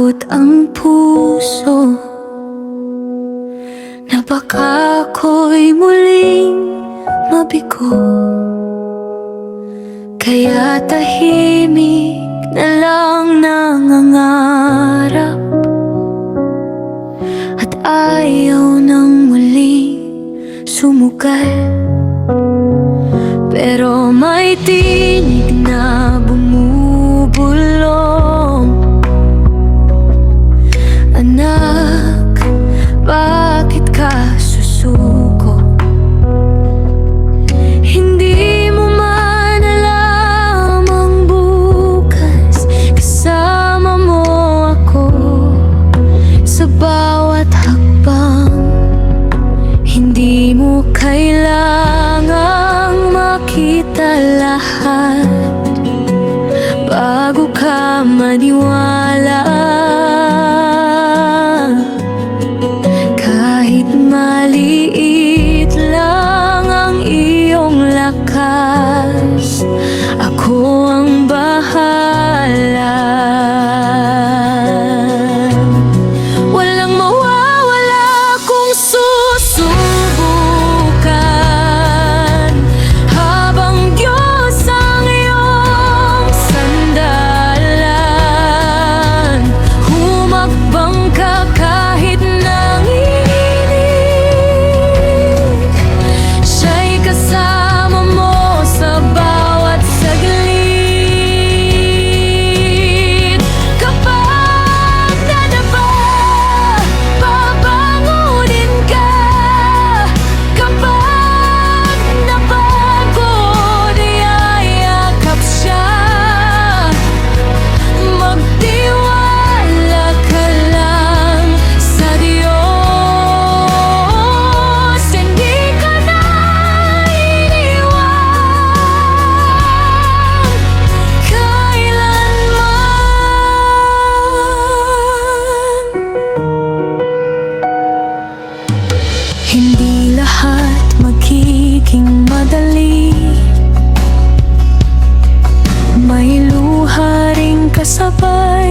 takot ang puso na baka ako'y muling mabigo. Kaya tahimik na lang nangangarap at ayaw nang muling sumugal. Pero may tinig na bumubulong, anak, bakit ka susuko? Hindi mo man alam ang bukas, kasama mo ako sa bawat hakbang. Hindi mo kailangang makita lahat bago ka maniwala. Kahit maliit lang ang iyong lakas, ako ang bahala. Walang mawawala kung susubukan, habang Diyos ang iyong sandalan. Humakbang ka kahit nanginginig, siya'y kasama mo sa bawat saglit. Kapag nadapa, babangunin ka. Kapag napagod, iyayakap siya. Magtiwala ka lang sa Diyos, hindi ka na iniwan kailanman. Hindi lahat magiging madali, may luha ring kasabay.